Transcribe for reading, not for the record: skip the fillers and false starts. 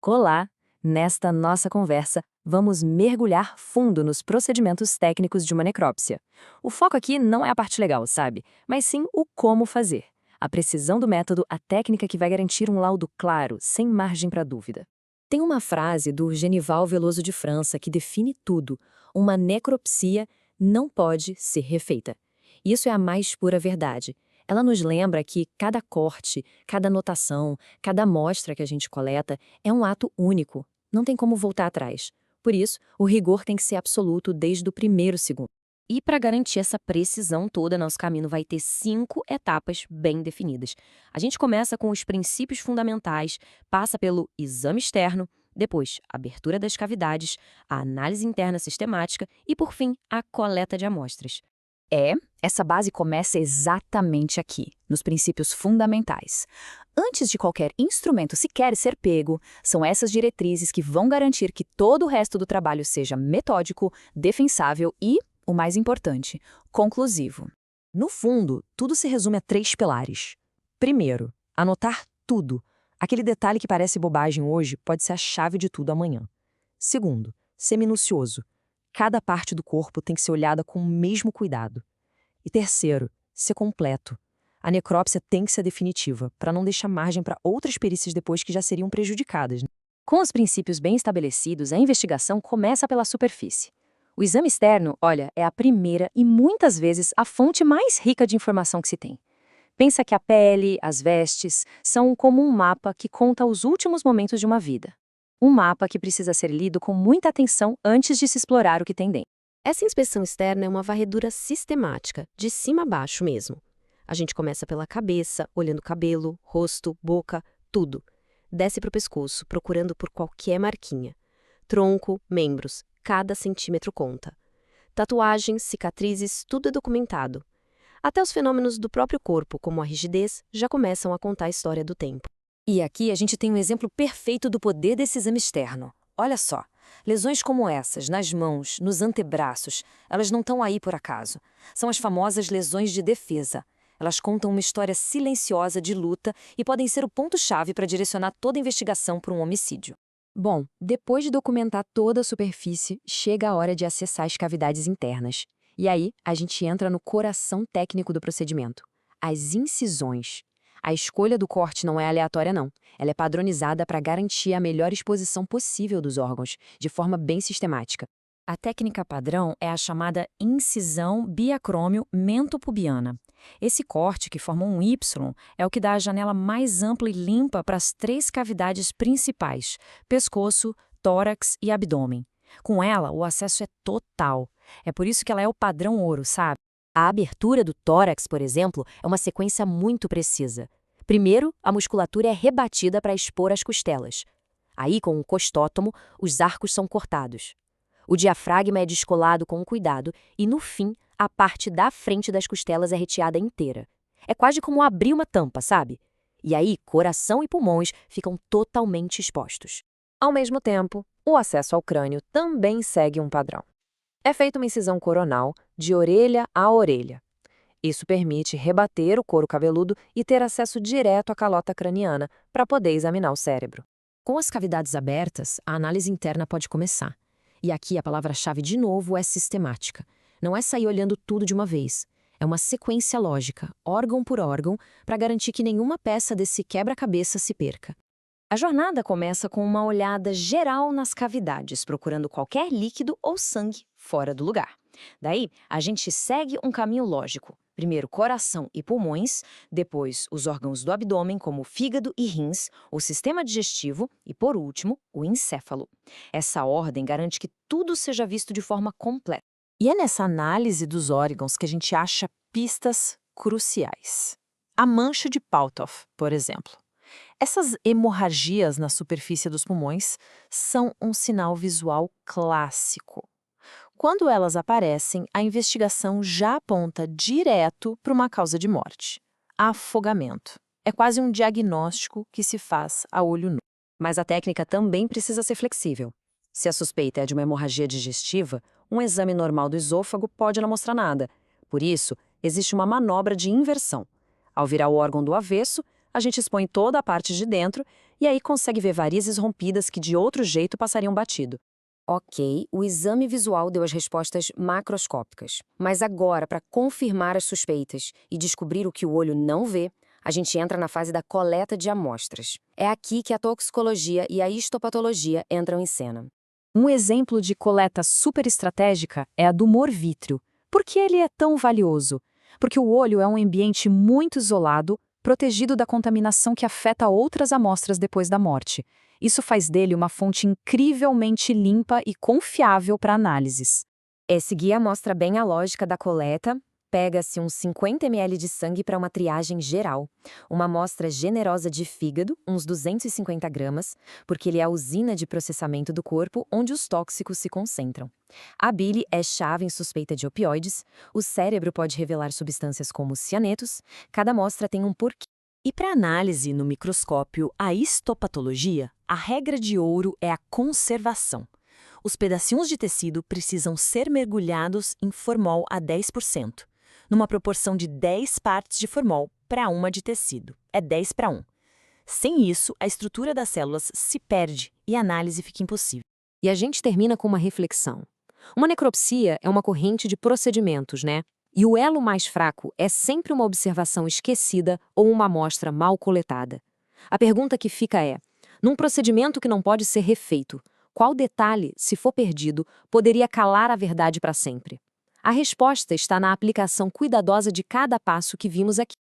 Olá! Nesta nossa conversa, vamos mergulhar fundo nos procedimentos técnicos de uma necrópsia. O foco aqui não é a parte legal, sabe? Mas sim o como fazer. A precisão do método, a técnica que vai garantir um laudo claro, sem margem para dúvida. Tem uma frase do Genival Veloso de França que define tudo. Uma necropsia não pode ser refeita. Isso é a mais pura verdade. Ela nos lembra que cada corte, cada anotação, cada amostra que a gente coleta é um ato único. Não tem como voltar atrás. Por isso, o rigor tem que ser absoluto desde o primeiro segundo. E para garantir essa precisão toda, nosso caminho vai ter 5 etapas bem definidas. A gente começa com os princípios fundamentais, passa pelo exame externo, depois a abertura das cavidades, a análise interna sistemática e, por fim, a coleta de amostras. Essa base começa exatamente aqui, nos princípios fundamentais. Antes de qualquer instrumento sequer ser pego, são essas diretrizes que vão garantir que todo o resto do trabalho seja metódico, defensável e, o mais importante, conclusivo. No fundo, tudo se resume a 3 pilares. Primeiro, anotar tudo. Aquele detalhe que parece bobagem hoje pode ser a chave de tudo amanhã. Segundo, ser minucioso. Cada parte do corpo tem que ser olhada com o mesmo cuidado. E terceiro, ser completo. A necrópsia tem que ser definitiva, para não deixar margem para outras perícias depois que já seriam prejudicadas. Com os princípios bem estabelecidos, a investigação começa pela superfície. O exame externo, olha, é a primeira e muitas vezes a fonte mais rica de informação que se tem. Pensa que a pele, as vestes, são como um mapa que conta os últimos momentos de uma vida. Um mapa que precisa ser lido com muita atenção antes de se explorar o que tem dentro. Essa inspeção externa é uma varredura sistemática, de cima a baixo mesmo. A gente começa pela cabeça, olhando cabelo, rosto, boca, tudo. Desce para o pescoço, procurando por qualquer marquinha. Tronco, membros, cada centímetro conta. Tatuagens, cicatrizes, tudo é documentado. Até os fenômenos do próprio corpo, como a rigidez, já começam a contar a história do tempo. E aqui a gente tem um exemplo perfeito do poder desse exame externo. Olha só, lesões como essas, nas mãos, nos antebraços, elas não estão aí por acaso. São as famosas lesões de defesa. Elas contam uma história silenciosa de luta e podem ser o ponto-chave para direcionar toda a investigação para um homicídio. Bom, depois de documentar toda a superfície, chega a hora de acessar as cavidades internas. E aí, a gente entra no coração técnico do procedimento, as incisões. A escolha do corte não é aleatória, não. Ela é padronizada para garantir a melhor exposição possível dos órgãos, de forma bem sistemática. A técnica padrão é a chamada incisão biacrômio-mentopubiana. Esse corte, que forma um Y, é o que dá a janela mais ampla e limpa para as 3 cavidades principais, pescoço, tórax e abdômen. Com ela, o acesso é total. É por isso que ela é o padrão ouro, sabe? A abertura do tórax, por exemplo, é uma sequência muito precisa. Primeiro, a musculatura é rebatida para expor as costelas. Aí, com o costótomo, os arcos são cortados. O diafragma é descolado com cuidado e, no fim, a parte da frente das costelas é retirada inteira. É quase como abrir uma tampa, sabe? E aí, coração e pulmões ficam totalmente expostos. Ao mesmo tempo, o acesso ao crânio também segue um padrão. É feita uma incisão coronal, de orelha a orelha. Isso permite rebater o couro cabeludo e ter acesso direto à calota craniana para poder examinar o cérebro. Com as cavidades abertas, a análise interna pode começar. E aqui a palavra-chave de novo é sistemática. Não é sair olhando tudo de uma vez. É uma sequência lógica, órgão por órgão, para garantir que nenhuma peça desse quebra-cabeça se perca. A jornada começa com uma olhada geral nas cavidades, procurando qualquer líquido ou sangue fora do lugar. Daí, a gente segue um caminho lógico. Primeiro, coração e pulmões, depois, os órgãos do abdômen, como o fígado e rins, o sistema digestivo e, por último, o encéfalo. Essa ordem garante que tudo seja visto de forma completa. E é nessa análise dos órgãos que a gente acha pistas cruciais. A mancha de Pautoff, por exemplo. Essas hemorragias na superfície dos pulmões são um sinal visual clássico. Quando elas aparecem, a investigação já aponta direto para uma causa de morte: afogamento. É quase um diagnóstico que se faz a olho nu. Mas a técnica também precisa ser flexível. Se a suspeita é de uma hemorragia digestiva, um exame normal do esôfago pode não mostrar nada. Por isso, existe uma manobra de inversão. Ao virar o órgão do avesso, a gente expõe toda a parte de dentro e aí consegue ver varizes rompidas que de outro jeito passariam batido. Ok, o exame visual deu as respostas macroscópicas. Mas agora, para confirmar as suspeitas e descobrir o que o olho não vê, a gente entra na fase da coleta de amostras. É aqui que a toxicologia e a histopatologia entram em cena. Um exemplo de coleta super estratégica é a do humor vítreo. Por que ele é tão valioso? Porque o olho é um ambiente muito isolado, protegido da contaminação que afeta outras amostras depois da morte. Isso faz dele uma fonte incrivelmente limpa e confiável para análises. Esse guia mostra bem a lógica da coleta. Pega-se uns 50 ml de sangue para uma triagem geral. Uma amostra generosa de fígado, uns 250 gramas, porque ele é a usina de processamento do corpo onde os tóxicos se concentram. A bile é chave em suspeita de opioides, o cérebro pode revelar substâncias como cianetos, cada amostra tem um porquê. E para análise no microscópio, a histopatologia, a regra de ouro é a conservação. Os pedacinhos de tecido precisam ser mergulhados em formol a 10%, numa proporção de 10 partes de formol para uma de tecido. É 10 para 1. Sem isso, a estrutura das células se perde e a análise fica impossível. E a gente termina com uma reflexão. Uma necropsia é uma corrente de procedimentos, né? E o elo mais fraco é sempre uma observação esquecida ou uma amostra mal coletada. A pergunta que fica é: num procedimento que não pode ser refeito, qual detalhe, se for perdido, poderia calar a verdade para sempre? A resposta está na aplicação cuidadosa de cada passo que vimos aqui.